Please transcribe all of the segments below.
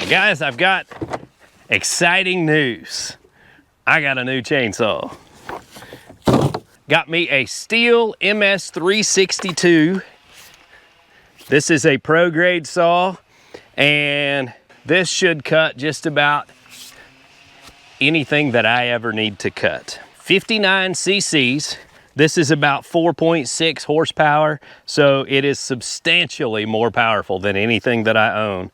Guys, I've got exciting news. I got a new chainsaw. Got me a Stihl MS362. This is a pro grade saw, and this should cut just about anything that I ever need to cut. 59 cc's. This is about 4.6 horsepower, so it is substantially more powerful than anything that I own.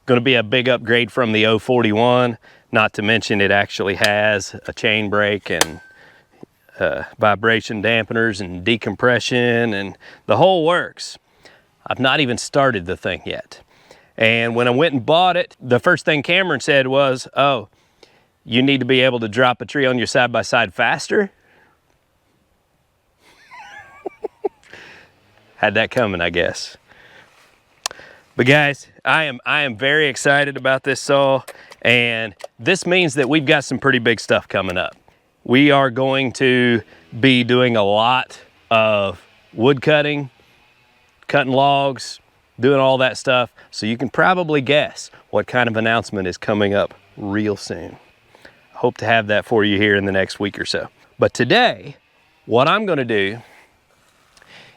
Going to be a big upgrade from the 041, not to mention it actually has a chain brake and vibration dampeners and decompression and the whole works. I've not even started the thing yet. And when I went and bought it, the first thing Cameron said was, oh, you need to be able to drop a tree on your side-by-side faster? Had that coming, I guess. But guys, I am very excited about this saw, and this means that we've got some pretty big stuff coming up. We are going to be doing a lot of wood cutting, cutting logs, doing all that stuff. So you can probably guess what kind of announcement is coming up real soon. Hope to have that for you here in the next week or so. But today, what I'm going to do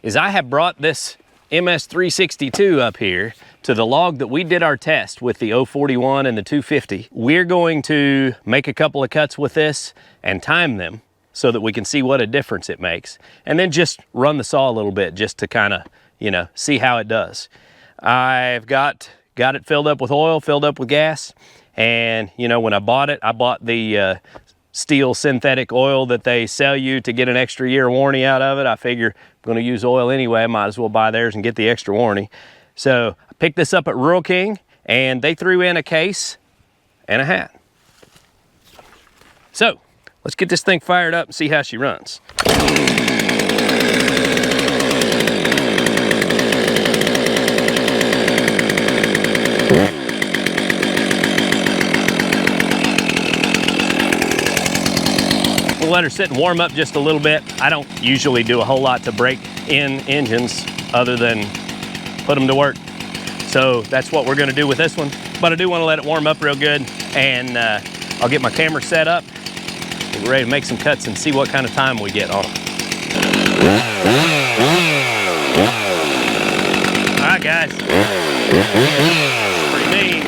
is I have brought this MS362 up here to the log that we did our test with the 041 and the 250. We're going to make a couple of cuts with this and time them so that we can see what a difference it makes, and then just run the saw a little bit just to kind of, you know, see how it does. I've got it filled up with oil, filled up with gas, and you know, when I bought it, I bought the Stihl synthetic oil that they sell you to get an extra year warranty out of it. I figure I'm going to use oil anyway, I might as well buy theirs and get the extra warranty. So I picked this up at Rural King, and they threw in a case and a hat. So let's get this thing fired up and see how she runs. We'll let her sit and warm up just a little bit. I don't usually do a whole lot to break in engines other than put them to work. So that's what we're gonna do with this one. But I do wanna let it warm up real good, and I'll get my camera set up. We're ready to make some cuts and see what kind of time we get on them. All right, guys. Pretty mean.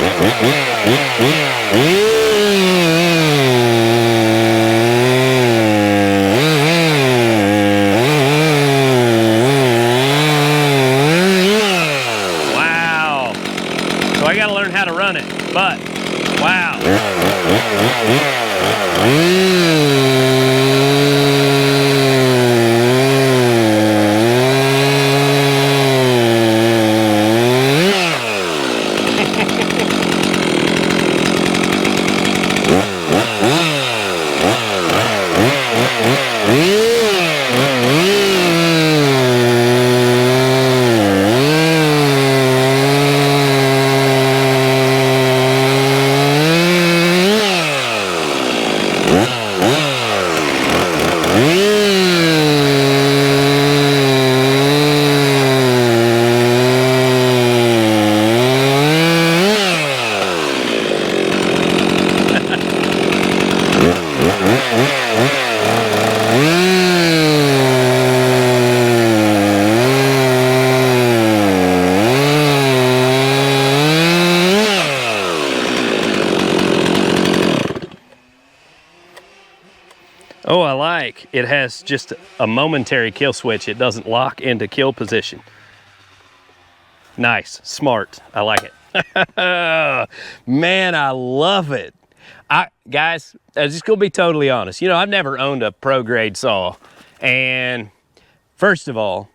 I gotta learn how to run it, but wow. Oh, I like it has just a momentary kill switch. It doesn't lock into kill position. Nice, smart, I like it. Man, I love it. Guys, I'm just gonna be totally honest. You know, I've never owned a pro grade saw. And first of all,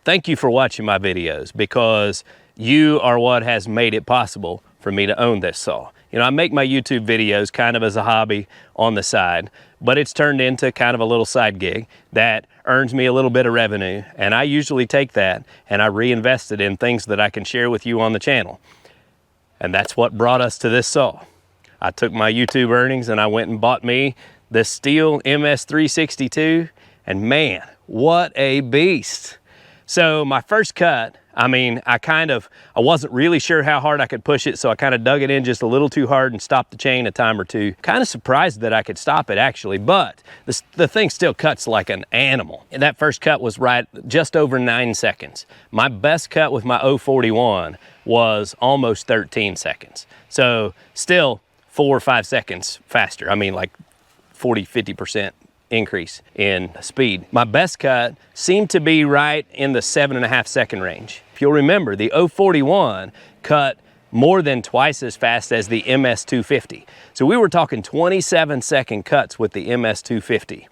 thank you for watching my videos, because you are what has made it possible for me to own this saw. You know, I make my YouTube videos kind of as a hobby on the side, but it's turned into kind of a little side gig that earns me a little bit of revenue. And I usually take that and I reinvest it in things that I can share with you on the channel. And that's what brought us to this saw. I took my YouTube earnings and I went and bought me this Stihl MS362, and man, what a beast. So my first cut, I mean, I wasn't really sure how hard I could push it, so I kind of dug it in just a little too hard and stopped the chain a time or two. Kind of surprised that I could stop it actually, but the thing still cuts like an animal. And that first cut was right just over 9 seconds. My best cut with my 041 was almost 13 seconds. So still 4 or 5 seconds faster. I mean, like 40–50% increase in speed. My best cut seemed to be right in the 7.5 second range. If you'll remember, the 041 cut more than twice as fast as the MS250. So we were talking 27-second cuts with the MS250,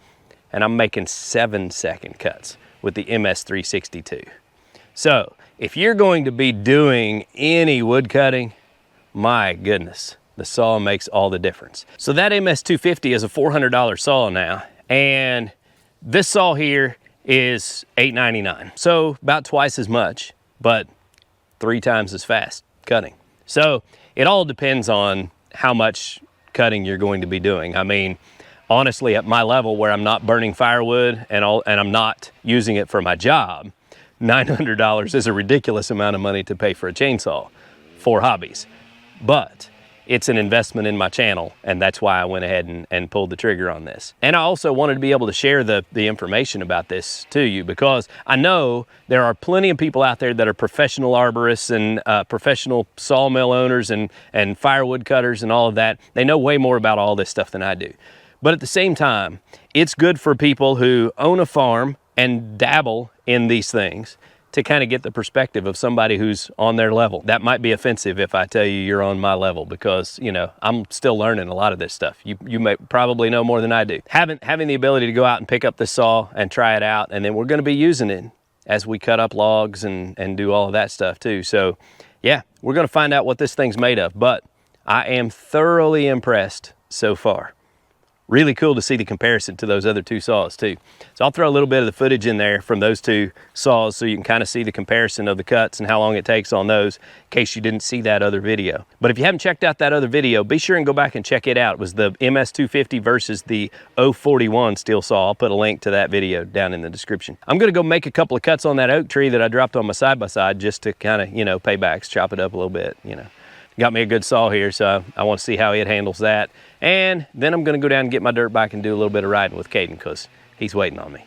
and I'm making 7-second cuts with the MS362. So if you're going to be doing any wood cutting, my goodness, the saw makes all the difference. So that MS250 is a $400 saw now, and this saw here is $899. So about twice as much, but 3 times as fast cutting. So it all depends on how much cutting you're going to be doing. I mean, honestly, at my level where I'm not burning firewood and I'm not using it for my job, $900 is a ridiculous amount of money to pay for a chainsaw for hobbies. But it's an investment in my channel, and that's why I went ahead and pulled the trigger on this. And I also wanted to be able to share the information about this to you, because I know there are plenty of people out there that are professional arborists and professional sawmill owners and firewood cutters and all of that. They know way more about all this stuff than I do. But at the same time, it's good for people who own a farm and dabble in these things to kind of get the perspective of somebody who's on their level. That might be offensive if I tell you you're on my level, because, you know, I'm still learning a lot of this stuff. You may probably know more than I do. Having the ability to go out and pick up the saw and try it out, and then we're gonna be using it as we cut up logs and do all of that stuff too. So yeah, we're gonna find out what this thing's made of, but I am thoroughly impressed so far. Really cool to see the comparison to those other 2 saws too. So I'll throw a little bit of the footage in there from those 2 saws so you can kind of see the comparison of the cuts and how long it takes on those, in case you didn't see that other video. But if you haven't checked out that other video, be sure and go back and check it out. It was the MS250 versus the 041 Stihl saw. I'll put a link to that video down in the description. I'm gonna go make a couple of cuts on that oak tree that I dropped on my side-by-side just to kind of, you know, pay backs, chop it up a little bit, you know. Got me a good saw here, so I want to see how it handles that. And then I'm gonna go down and get my dirt bike and do a little bit of riding with Caden, because he's waiting on me.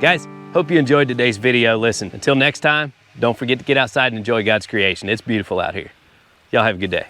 Guys, hope you enjoyed today's video. Listen, until next time, don't forget to get outside and enjoy God's creation. It's beautiful out here. Y'all have a good day.